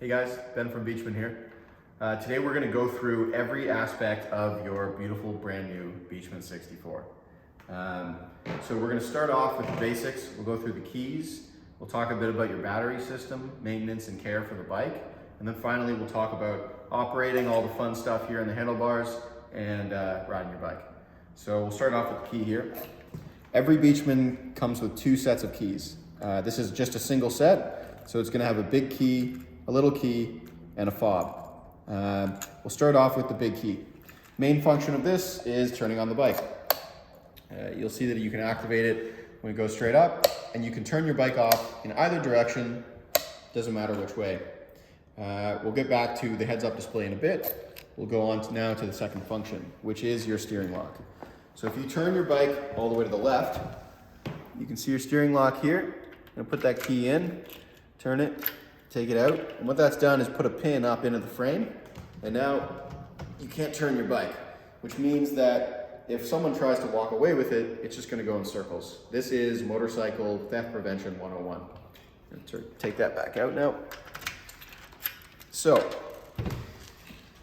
Hey guys, Ben from Beachman here. Today we're going to go through every aspect of your beautiful brand new Beachman 64. So we're going to start off with the basics. We'll go through the keys. We'll talk a bit about your battery system, maintenance and care for the bike. And then finally we'll talk about operating, all the fun stuff here in the handlebars, and riding your bike. So we'll start off with the key here. Every Beachman comes with two sets of keys. This is just a single set, so it's going to have a big key, a little key, and a fob. We'll start off with the big key. Main function of this is turning on the bike. You'll see that you can activate it when it goes straight up, and you can turn your bike off in either direction, doesn't matter which way. We'll get back to the heads-up display in a bit. We'll go on now to the second function, which is your steering lock. So if you turn your bike all the way to the left, you can see your steering lock here. And put that key in, turn it, take it out. And what that's done is put a pin up into the frame. And now you can't turn your bike, which means that if someone tries to walk away with it, it's just gonna go in circles. This is motorcycle theft prevention 101. Take that back out now. So,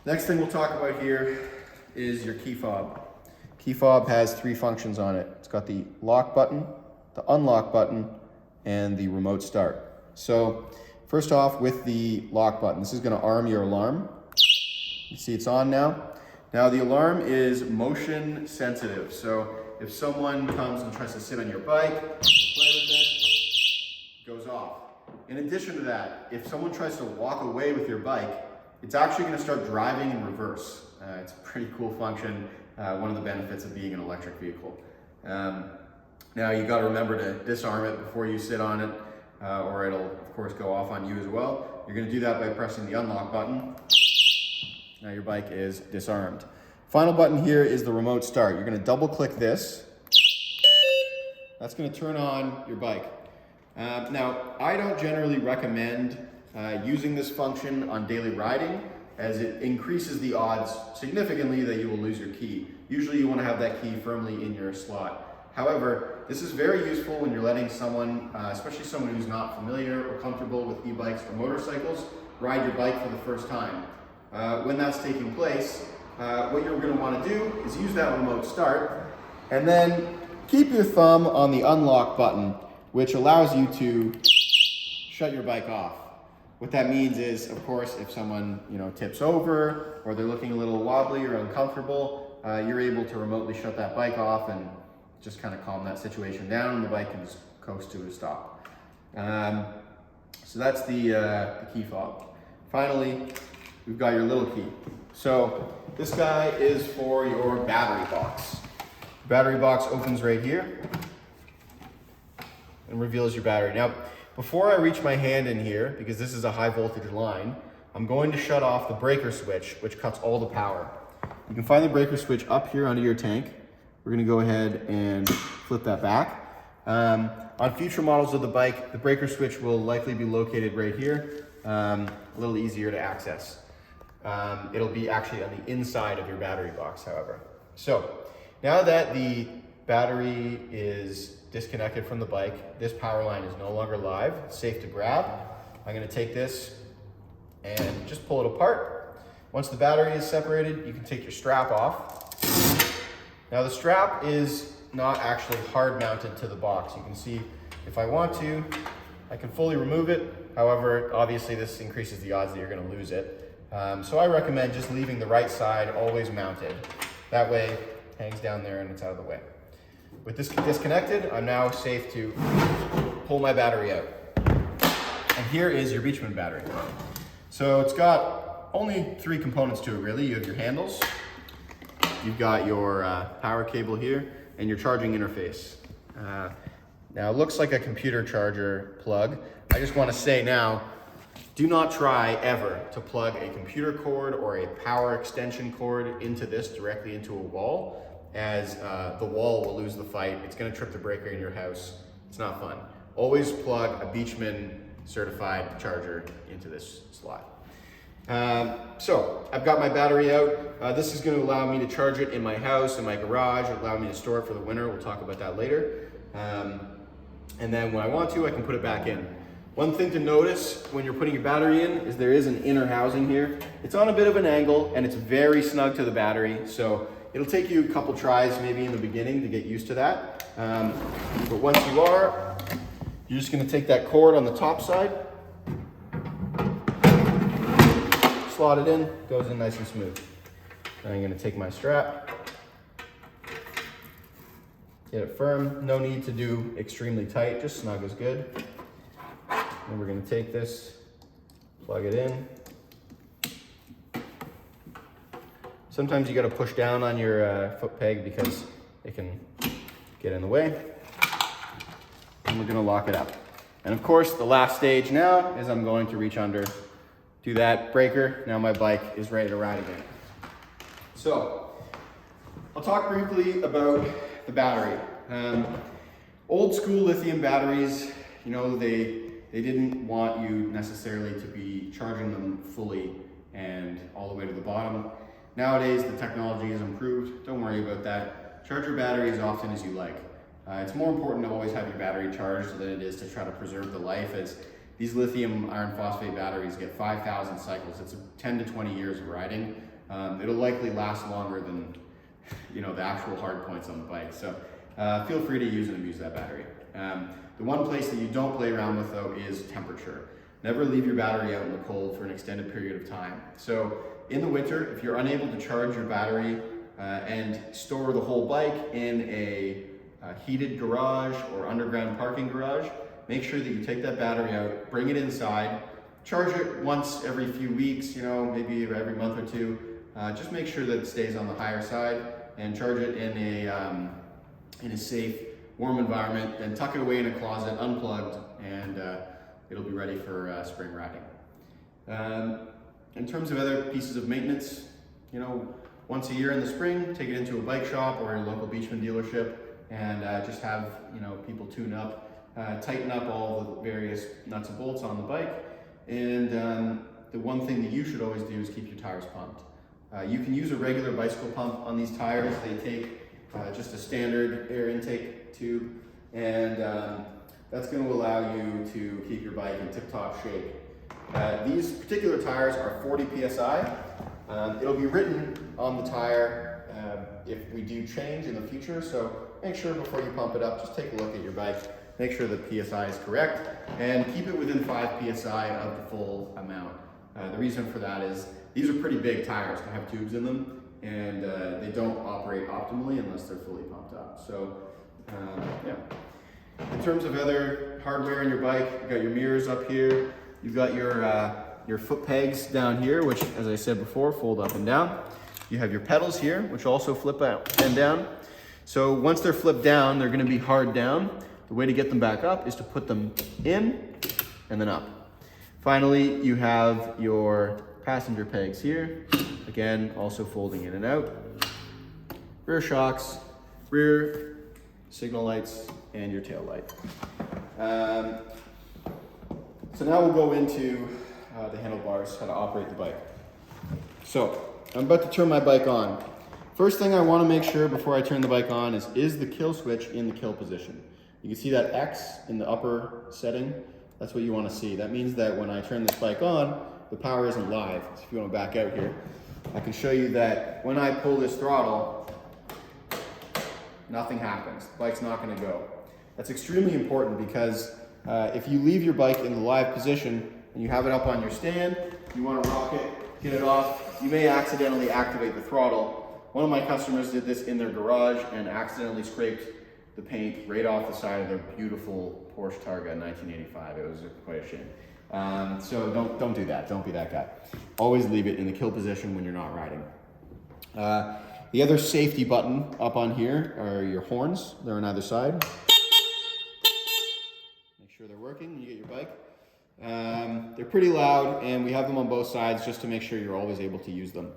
next thing we'll talk about here is your key fob. Key fob has three functions on it. It's got the lock button, the unlock button, and the remote start. So first off, with the lock button, this is going to arm your alarm. You see it's on now. Now the alarm is motion sensitive. So if someone comes and tries to sit on your bike, play with it goes off. In addition to that, if someone tries to walk away with your bike, it's actually going to start driving in reverse. It's a pretty cool function. One of the benefits of being an electric vehicle. Now you got to remember to disarm it before you sit on it, or it'll of course go off on you as well. You're going to do that by pressing the unlock button. Now your bike is disarmed. Final button here is the remote start. You're going to double click this. That's going to turn on your bike. Now I don't generally recommend using this function on daily riding, as it increases the odds significantly that you will lose your key. Usually you want to have that key firmly in your slot. However, this is very useful when you're letting someone, especially someone who's not familiar or comfortable with e-bikes or motorcycles, ride your bike for the first time. When that's taking place, what you're going to want to do is use that remote start, and then keep your thumb on the unlock button, which allows you to shut your bike off. What that means is, of course, if someone tips over or they're looking a little wobbly or uncomfortable, you're able to remotely shut that bike off and just kind of calm that situation down, and the bike can just coast to a stop. So that's the key fob. Finally, we've got your little key. So this guy is for your battery box. The battery box opens right here and reveals your battery. Now, before I reach my hand in here, because this is a high voltage line, I'm going to shut off the breaker switch, which cuts all the power. You can find the breaker switch up here under your tank. We're gonna go ahead and flip that back. On future models of the bike, the breaker switch will likely be located right here, a little easier to access. It'll be actually on the inside of your battery box, however. So now that the battery is disconnected from the bike, this power line is no longer live, it's safe to grab. I'm gonna take this and just pull it apart. Once the battery is separated, you can take your strap off. Now the strap is not actually hard mounted to the box. You can see if I want to, I can fully remove it. However, obviously this increases the odds that you're gonna lose it. So I recommend just leaving the right side always mounted. That way it hangs down there and it's out of the way. With this disconnected, I'm now safe to pull my battery out. And here is your Beachman battery. So it's got only three components to it really. You have your handles, you've got your power cable here, and your charging interface. Now it looks like a computer charger plug. I just want to say now, do not try ever to plug a computer cord or a power extension cord into this directly into a wall, as the wall will lose the fight. It's going to trip the breaker in your house. It's not fun. Always plug a Beachman certified charger into this slot. So I've got my battery out. This is going to allow me to charge it in my house, in my garage, allow me to store it for the winter. We'll talk about that later. And then when I want to, I can put it back in. One thing to notice when you're putting your battery in is there is an inner housing here. It's on a bit of an angle and it's very snug to the battery. So it'll take you a couple tries maybe in the beginning to get used to that. But once you are, you're just gonna take that cord on the top side, slot it in, goes in nice and smooth. Now I'm gonna take my strap, get it firm. No need to do extremely tight, just snug is good. And we're gonna take this, plug it in. Sometimes you gotta push down on your foot peg because it can get in the way. And we're gonna lock it up. And of course, the last stage now is I'm going to reach under, do that breaker. Now my bike is ready to ride again. So, I'll talk briefly about the battery. Old school lithium batteries, you know, they didn't want you necessarily to be charging them fully and all the way to the bottom. Nowadays, the technology has improved. Don't worry about that. Charge your battery as often as you like. It's more important to always have your battery charged than it is to try to preserve the life, as these lithium iron phosphate batteries get 5,000 cycles. It's 10 to 20 years of riding. It'll likely last longer than, you know, the actual hard points on the bike. So feel free to use and abuse that battery. The one place that you don't play around with though is temperature. Never leave your battery out in the cold for an extended period of time. So in the winter, if you're unable to charge your battery and store the whole bike in a heated garage or underground parking garage, make sure that you take that battery out, bring it inside, charge it once every few weeks, you know, maybe every month or two. Just make sure that it stays on the higher side and charge it in a safe, warm environment, then tuck it away in a closet, unplugged, and it'll be ready for spring riding. In terms of other pieces of maintenance, you know, once a year in the spring, take it into a bike shop or a local Beachman dealership and just have, you know, people tune up, tighten up all the various nuts and bolts on the bike. And the one thing that you should always do is keep your tires pumped. You can use a regular bicycle pump on these tires. They take just a standard air intake tube, and that's going to allow you to keep your bike in tip-top shape. These particular tires are 40 PSI. It'll be written on the tire if we do change in the future, so make sure before you pump it up, just take a look at your bike, make sure the PSI is correct, and keep it within 5 PSI of the full amount. The reason for that is these are pretty big tires to have tubes in them, and they don't operate optimally unless they're fully pumped up. So, yeah. In terms of other hardware in your bike, you've got your mirrors up here, you've got your foot pegs down here, which, as I said before, fold up and down. You have your pedals here, which also flip out and down. So once they're flipped down, they're gonna be hard down. The way to get them back up is to put them in and then up. Finally, you have your passenger pegs here. Again, also folding in and out. Rear shocks, rear signal lights, and your tail light. So now we'll go into the handlebars, how to operate the bike. So I'm about to turn my bike on. First thing I want to make sure before I turn the bike on is the kill switch in the kill position. You can see that X in the upper setting. That's what you want to see. That means that when I turn this bike on, the power isn't live. So if you want to back out here, I can show you that when I pull this throttle, nothing happens. The bike's not going to go. That's extremely important because if you leave your bike in the live position and you have it up on your stand, you want to rock it, get it off, you may accidentally activate the throttle. One of my customers did this in their garage and accidentally scraped the paint right off the side of their beautiful Porsche Targa 1985. It was quite a shame. So don't do that. Don't be that guy. Always leave it in the kill position when you're not riding. The other safety button up on here are your horns. They're on either side. Make sure they're working when you get your bike. They're pretty loud, and we have them on both sides just to make sure you're always able to use them.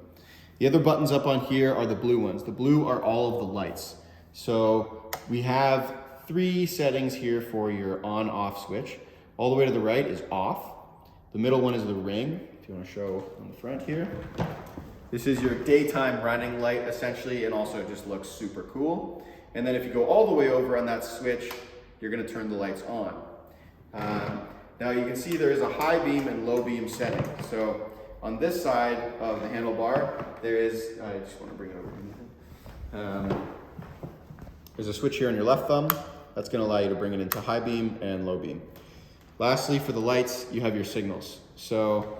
The other buttons up on here are the blue ones. The blue are all of the lights. So we have 3 settings here for your on-off switch. All the way to the right is off. The middle one is the ring, if you want to show on the front here. This is your daytime running light, essentially, and also just looks super cool. And then if you go all the way over on that switch, you're going to turn the lights on. Now you can see there is a high beam and low beam setting. So on this side of the handlebar, there is, I just want to bring it over. There's a switch here on your left thumb. That's going to allow you to bring it into high beam and low beam. Lastly, for the lights, you have your signals. So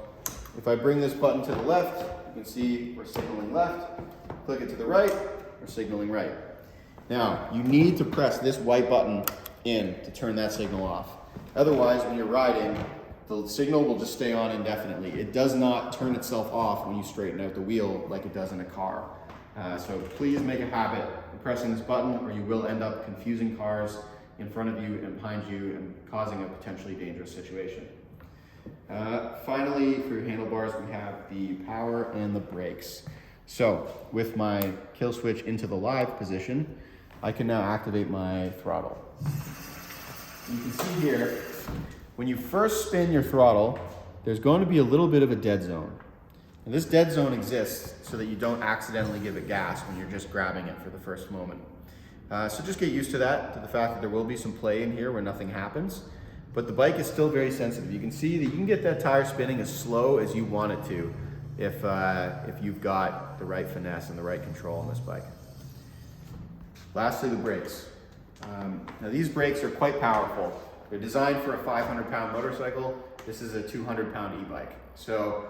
if I bring this button to the left, you can see we're signaling left. Click it to the right, we're signaling right. Now, you need to press this white button in to turn that signal off. Otherwise, when you're riding, the signal will just stay on indefinitely. It does not turn itself off when you straighten out the wheel like it does in a car. So please make a habit of pressing this button, or you will end up confusing cars in front of you and behind you and causing a potentially dangerous situation. Finally, for your handlebars, we have the power and the brakes. So with my kill switch into the live position, I can now activate my throttle. You can see here, when you first spin your throttle, there's going to be a little bit of a dead zone. And this dead zone exists so that you don't accidentally give it gas when you're just grabbing it for the first moment. So just get used to that, to the fact that there will be some play in here where nothing happens, but the bike is still very sensitive. You can see that you can get that tire spinning as slow as you want it to if you've got the right finesse and the right control on this bike. Lastly, the brakes. Now these brakes are quite powerful. They're designed for a 500-pound motorcycle. This is a 200-pound e-bike. So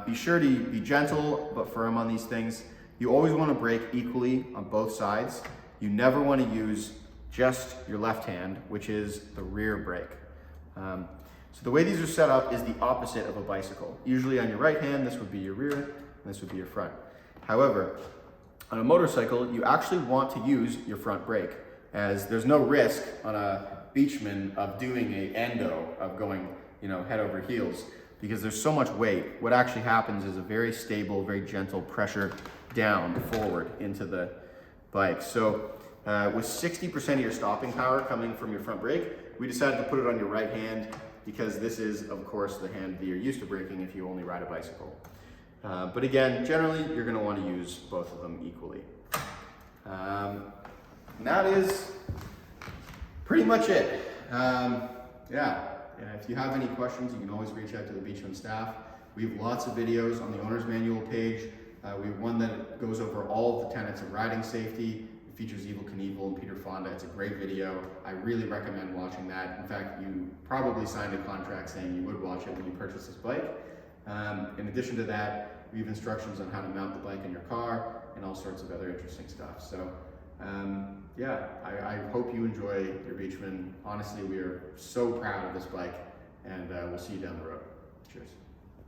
be sure to be gentle but firm on these things. You always want to brake equally on both sides. You never want to use just your left hand, which is the rear brake. So the way these are set up is the opposite of a bicycle. Usually on your right hand, this would be your rear, and this would be your front. However, on a motorcycle, you actually want to use your front brake, as there's no risk on a Beachman of doing a endo, of going, head over heels, because there's so much weight. What actually happens is a very stable, very gentle pressure down forward into the bike. So with 60% of your stopping power coming from your front brake, we decided to put it on your right hand, because this is, of course, the hand that you're used to braking if you only ride a bicycle. But again, generally, you're going to want to use both of them equally. And that is pretty much it. If you have any questions, you can always reach out to the Beachman staff. We have lots of videos on the owner's manual page. We have one that goes over all of the tenets of riding safety. It features Evel Knievel and Peter Fonda. It's a great video. I really recommend watching that. In fact, you probably signed a contract saying you would watch it when you purchase this bike. In addition to that, we have instructions on how to mount the bike in your car and all sorts of other interesting stuff. So I hope you enjoy your Beachman. Honestly, we are so proud of this bike, and we'll see you down the road. Cheers.